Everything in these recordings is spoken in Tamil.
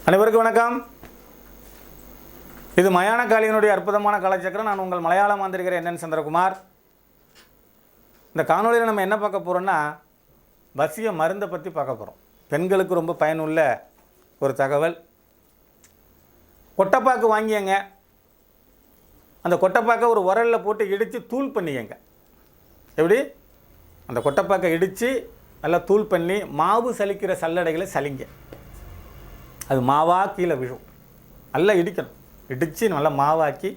அனைவருக்கும் வணக்கம். இது மயான காளியினுடைய அற்புதமான காலச்சக்கரம். நான் உங்கள் மலையாள மாந்திரிகர் என்என் சந்திரகுமார். இந்த காணொலியில் நம்ம என்ன பார்க்க போகிறோம்னா, வசிய மருந்தை பற்றி பார்க்க போகிறோம். பெண்களுக்கு ரொம்ப பயனுள்ள ஒரு தகவல். கொட்டைப்பாக்கு வாங்கியங்க, அந்த கொட்டைப்பாக்கை ஒரு உரலில் போட்டு இடித்து தூள் பண்ணிக்கங்க. எப்படி? அந்த கொட்டைப்பாக்கை இடித்து நல்லா தூள் பண்ணி மாவு சலிக்கிற சல்லடைகளை சலிங்க. அது மாவாக கீழே விழும். நல்லா இடிக்கணும். இடித்து நல்லா மாவாக்கி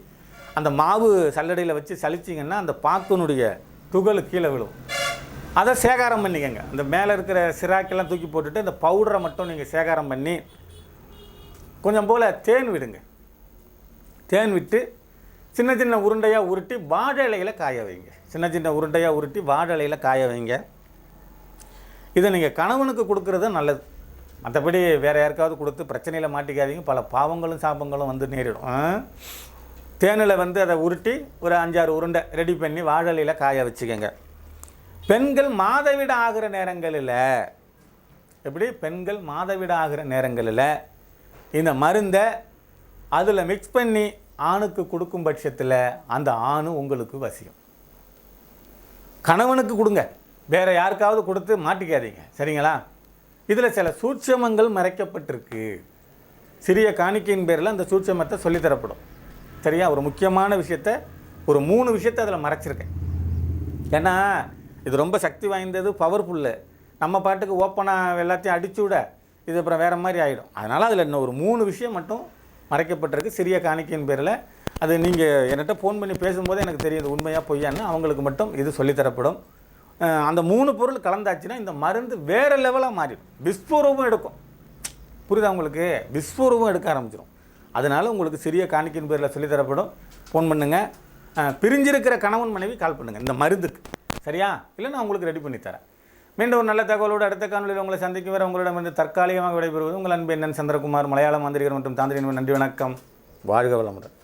அந்த மாவு சல்லடையில் வச்சு சலிச்சிங்கன்னா அந்த பாக்குனுடைய துகள் கீழே விழும். அதை சேகாரம் பண்ணிக்கங்க. அந்த மேலே இருக்கிற சிராக்கெல்லாம் தூக்கி போட்டுட்டு அந்த பவுடரை மட்டும் நீங்கள் சேகாரம் பண்ணி கொஞ்சம் போல் தேன் விடுங்க. தேன் விட்டு சின்ன சின்ன உருண்டையாக உருட்டி வாழை இலையில் காய வைங்க. சின்ன சின்ன உருண்டையாக உருட்டி வாழை இலையில் காய வைங்க. இதை நீங்கள் கணவனுக்கு கொடுக்குறது நல்லது. மற்றபடி வேறு யாருக்காவது கொடுத்து பிரச்சனையில் மாட்டிக்காதீங்க. பல பாவங்களும் சாபங்களும் வந்து நேரிடும். தேனில் அதை உருட்டி ஒரு 5-6 உருண்டை ரெடி பண்ணி வாழலையில் காய வச்சுக்கோங்க. பெண்கள் மாதவிட ஆகிற நேரங்களில், எப்படி பெண்கள் மாதவிட ஆகிற நேரங்களில் இந்த மருந்தை அதில் மிக்ஸ் பண்ணி ஆணுக்கு கொடுக்கும் பட்சத்தில் அந்த ஆணு உங்களுக்கு வசியம். கணவனுக்கு கொடுங்க, வேறு யாருக்காவது கொடுத்து மாட்டிக்காதீங்க. சரிங்களா? இதில் சில சூட்சமங்கள் மறைக்கப்பட்டிருக்கு. சிறிய காணிக்கையின் பேரில் அந்த சூட்சமத்தை சொல்லித்தரப்படும். சரியா? ஒரு முக்கியமான விஷயத்தை, ஒரு 3 விஷயத்தை அதில் மறைச்சிருக்கேன். ஏன்னா இது ரொம்ப சக்தி வாய்ந்தது, பவர்ஃபுல்லு. நம்ம பாட்டுக்கு ஓப்பனாக எல்லாத்தையும் அடிச்சு விட இது அப்புறம் வேறு மாதிரி ஆகிடும். அதனால் அதில் இன்னும் ஒரு 3 விஷயம் மட்டும் மறைக்கப்பட்டிருக்கு சிறிய காணிக்கையின் பேரில். அது நீங்கள் என்கிட்ட ஃபோன் பண்ணி பேசும்போது எனக்கு தெரியுது உண்மையாக பொய்யான்னு. அவங்களுக்கு மட்டும் இது சொல்லித்தரப்படும். அந்த 3 பொருள் கலந்தாச்சுன்னா இந்த மருந்து வேறு லெவலாக மாறிடும். விஸ்வரூபம் எடுக்கும். புரியுதா உங்களுக்கு? விஸ்வரூபம் எடுக்க ஆரம்பிச்சிடும். அதனால் உங்களுக்கு சிறிய காணிக்கையின் பேரில் சொல்லித்தரப்படும். ஃபோன் பண்ணுங்கள். பிரிஞ்சிருக்கிற கணவன் மனைவி கால் பண்ணுங்கள் இந்த மருந்துக்கு. சரியா? இல்லை நான் உங்களுக்கு ரெடி பண்ணி தரேன். மீண்டும் ஒரு நல்ல தகவலோடு அடுத்த காணொலியில் உங்களை சந்திக்கும் வரை உங்களிடமிருந்து தற்காலிகமாக விடைபெறுவது உங்கள் அன்பு என்என் சந்திரகுமார், மலையாள மாந்திரிகர் மற்றும் தாந்திரிகர். நன்றி, வணக்கம். வாழ்க வளமுடன்.